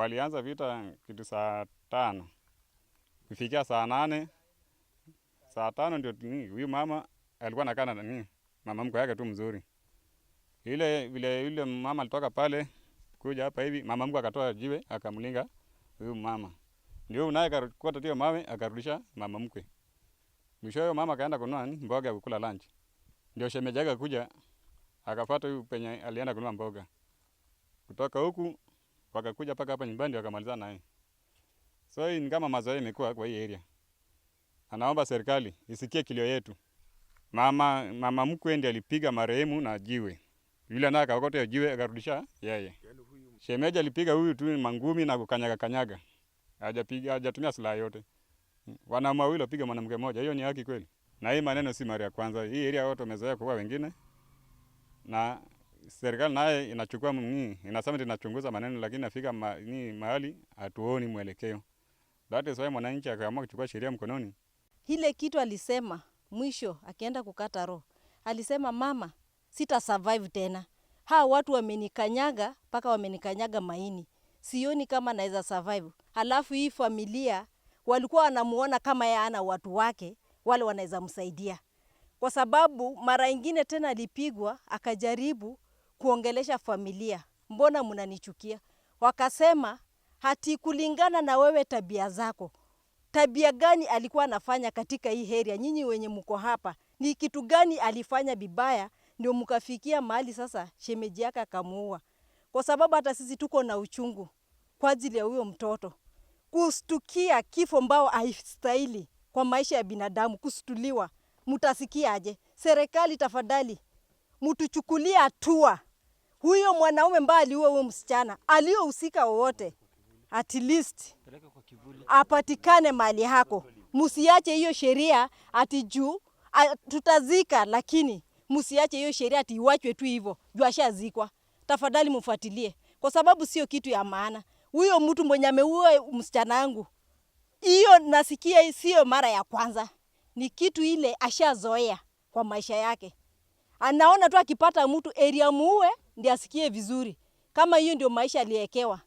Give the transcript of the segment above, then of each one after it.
Walianza vita kitu saa 5. Kufikia saa 8, saa 5 ndio huyu mama alikuwa anakaa na mama mkwe yake tu mzuri. Vile yule mama alitoka pale kuja hapa hivi, mama mkwe akatoa jiwe akamlinga huyu mama. Ndio naye akakota hiyo mawe akarudisha mama mkwe. Mwisho mama akaenda kununua mboga ya kukula lunch. Ndio shemeji yake kuja akafuata huyu penye alienda kununua mboga. Kutoka huku wakakuja paka hapa nyumbani ndio akamaliza naye. So hii ni kama mazoea imekuwa kwa hii area. Anaomba serikali isikie kilio yetu. Mama mkwe ndiye alipiga marehemu na jiwe. Yule naye akakota hiyo jiwe akarudisha yeye. Shemeji alipiga huyu tu mangumi na kukanyaga. Hajatumia silaha yote. Wanaume wawili wapiga mwanamke mmoja. Hiyo ni haki kweli? Na hii maneno si mara ya kwanza. Hii area watu wamezoea kuua wengine. Na serikali naye inachukua inasema inachunguza maneno lakini nafika mahali hatuoni mwelekeo. That is why mwananchi akaamua kuchukua sheria mkononi. Ile kitu alisema mwisho akienda kukata roho. Alisema mama, sita survive tena. Hao watu wamenikanyaga mpaka wamenikanyaga maini. Sioni kama naweza survive. Halafu hii familia walikuwa wanamuona kama yeye ana watu wake wale wanaweza msaidia. Kwa sababu mara nyingine tena alipigwa akajaribu kuongelesha familia. Mbona mnanichukia? Wakasema hati kulingana na wewe tabia zako. Tabia gani alikuwa anafanya katika hii area? Nyinyi wenye mko hapa, ni kitu gani alifanya bibaya ndio mkafikia mahali sasa shemeji yake akamuua? Kwa sababu hata sisi tuko na uchungu kwa ajili ya huyo mtoto. Kustukia kifo mbao haistahili kwa maisha ya binadamu, kustuliwa. Mutasikia aje? Serikali tafadhali mtuchukulie hatua. Huyo mwanaume mbao aliua huyo msichana, aliohusika wote, at least apatikane mali yako. Msiache hiyo sheria ati juu tutazika, lakini msiache hiyo sheria ati iwachwe tu hivyo juu ashazikwa. Tafadhali mfuatilie kwa sababu sio kitu ya maana. Huyo mtu mwenye ameua msichana wangu, hiyo nasikia sio mara ya kwanza. Ni kitu ile ashazoea kwa maisha yake. Anaona tu akipata mtu area muue ndiye asikie vizuri. Kama hiyo ndio maisha aliyekewa.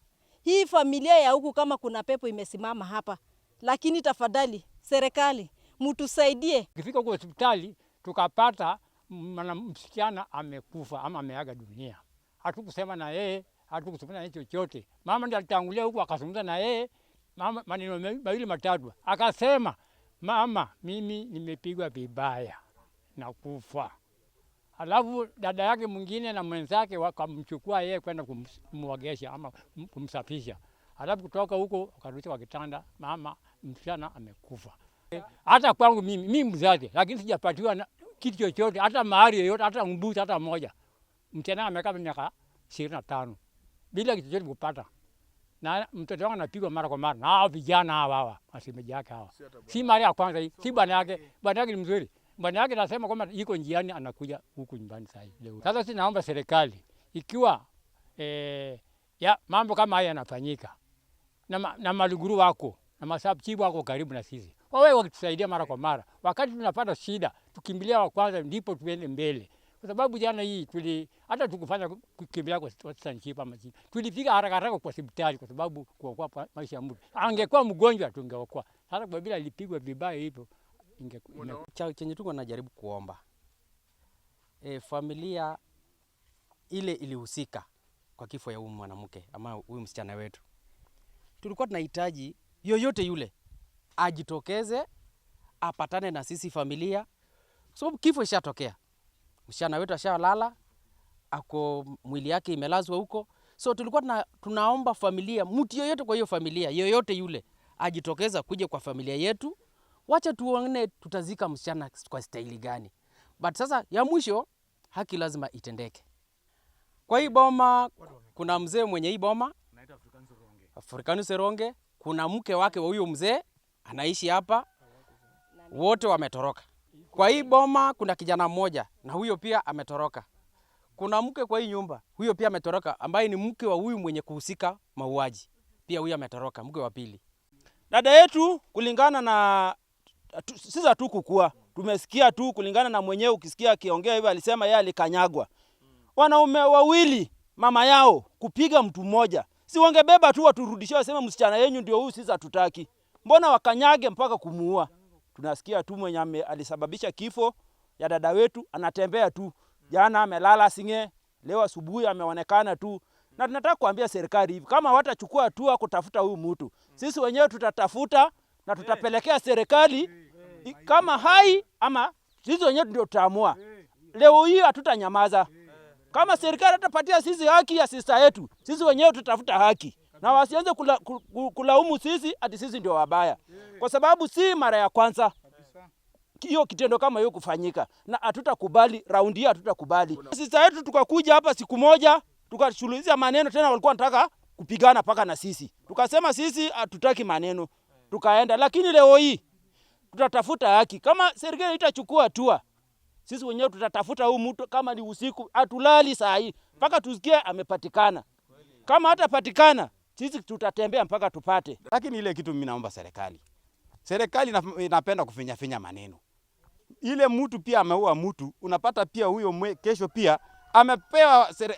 Hii familia ya huku kama kuna pepo imesimama hapa. Lakini tafadhali serikali mtusaidie. Kifika kwa hospitali tukapata msichana amekufa ama ameaga dunia. Hatukusema na yeye, hatukusema na chochote. Mama ndiye alitangulia huku akazungumza na yeye. Mama maneno mawili matatu. Akasema, "Mama, mimi nimepigwa vibaya na kufa." Halafu dada yake mwingine na mwenzake wakamchukua yeye kwenda kumwagesha ama kumsafisha. Halafu kutoka huko akarudisha kwa kitanda, mama msichana amekufa. Hata kwangu mimi mzazi, lakini sijapatiwa kitu chochote, hata mahari yoyote, hata mbuzi hata moja. Msichana amekaa miaka 25 bila kitu chochote kupata. Na mtoto wangu anapigwa mara kwa mara. Na hao vijana hawa, mashemeji yake hawa. Si mara ya kwanza hii, si bwana yake ni mzuri. Bwana yake anasema kwamba yuko njiani anakuja huku nyumbani sasa leo. Sasa sisi naomba serikali ikiwa ya mambo kama haya yanafanyika na maluguru wako na masabchibu wako karibu na sisi. Wawe wakitusaidia mara kwa mara. Wakati tunapata shida, tukimbilia wa kwanza ndipo tuende mbele. Kwa sababu jana hii hata tukufanya kukimbilia kwa sanchipa majini. Tulifika haraka kwa hospitali kwa sababu kuokoa maisha ya mtu. Angekuwa mgonjwa tungeokoa. Sasa kwa bila alipigwa vibaya hivyo chenye tuko najaribu kuomba. Familia ile ilihusika kwa kifo ya huyu mwanamke ama huyu msichana wetu. Tulikuwa tunahitaji yoyote yule ajitokeze apatane na sisi familia. So kifo ishatokea. Msichana wetu ashalala, ako mwili yake imelazwa huko. So tulikuwa tunaomba familia, mtu yoyote kwa hiyo familia, yoyote yule ajitokeza kuja kwa familia yetu. Wacha tuone tutazika msichana kwa staili gani. But sasa ya mwisho haki lazima itendeke. Kwa hii boma kuna mzee mwenye hii boma anaitwa Afrikanu Seronge. Kuna mke wake wa huyo mzee anaishi hapa. Wote wametoroka. Kwa hii boma kuna kijana mmoja na huyo pia ametoroka. Kuna mke kwa hii nyumba, huyo pia ametoroka ambaye ni mke wa huyu mwenye kuhusika mauaji. Pia huyo ametoroka, mke wa pili. Dada yetu kulingana na sisi hatukukua. Tumesikia tu kulingana na mwenyewe, ukisikia akiongea hivyo alisema yeye alikanyagwa. Wanaume wawili mama yao kupiga mtu mmoja. Si wangebeba tu waturudishie waseme msichana yenu ndio huyu, sisi hatutaki. Mbona wakanyage mpaka kumuua? Tunasikia tu mwenye alisababisha kifo ya dada wetu anatembea tu. Jana amelala Singe, leo asubuhi ameonekana tu. Na tunataka kuambia serikali hivi, kama watachukua hatua kutafuta huyu mtu, sisi wenyewe tutatafuta na tutapelekea serikali kama hai ama sisi wenyewe ndio tutaamua. Leo hii hatutanyamaza. Kama serikali atapatia sisi haki ya sister yetu, sisi wenyewe tutafuta haki. Na wasianze kulaumu sisi ati sisi ndio wabaya. Kwa sababu si mara ya kwanza hiyo kitendo kama hiyo kufanyika, na hatutakubali. Raundi hii hatutakubali. Sister yetu tukakuja hapa siku moja, tukashuluhisha maneno tena, walikuwa wanataka kupigana paka na sisi. Tukasema sisi hatutaki maneno, tukaenda. Lakini leo hii tutatafuta haki. Kama serikali itachukua hatua, sisi wenyewe tutatafuta huyu mtu. Kama ni usiku, hatulali saa hii mpaka tusikie amepatikana. Kama hatapatikana, sisi tutatembea mpaka tupate. Lakini ile kitu mimi naomba serikali inapenda kufinya maneno. Ile mtu pia ameua mtu, unapata pia huyo kesho pia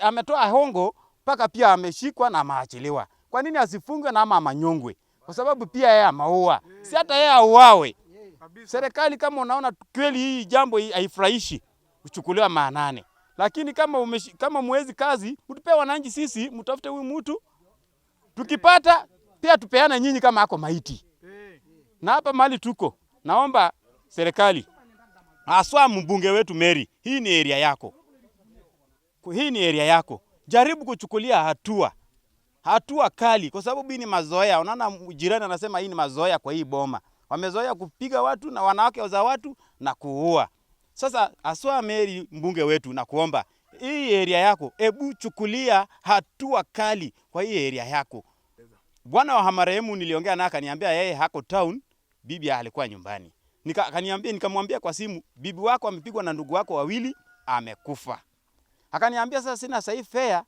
ametoa hongo mpaka pia ameshikwa na maachiliwa. Kwa nini asifungwe na ama amanyongwe? Kwa sababu pia yeye ameua. Si hata yeye auawe. Serikali kama unaona kweli hii jambo haifurahishi, uchukuliwa maanane. Lakini kama mwezi kazi, mtupe wananchi sisi, mtafute huyu mtu. Tukipata pia tupeana nyinyi kama ako maiti. Na hapa mali tuko, naomba serikali, aswa mbunge wetu Mary, hii ni area yako. Hii ni area yako. Jaribu kuchukulia hatua kali, kwa sababu hii ni mazoea. Unaona jirani anasema hii ni mazoea kwa hii boma. Wamezoea kupiga watu na wanawake za watu na kuua. Sasa aswa Mary, mbunge wetu, na kuomba hii area yako, hebu chukulia hatua kali kwa hii area yako. Bwana wa marehemu niliongea naye, akaniambia yeye hako town, bibi alikuwa nyumbani. Nikamwambia kwa simu, bibi wako amepigwa na ndugu wako wawili, amekufa. Akaniambia sasa sina sahi fare,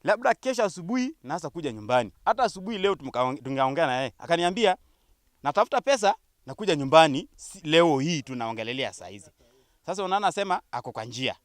labda kesho asubuhi naanza kuja nyumbani. Hata asubuhi leo tungeongea na yeye. Akaniambia natafuta pesa na kuja nyumbani leo hii tunaongelelea saa hizi. Sasa unaona, sema ako kwa njia.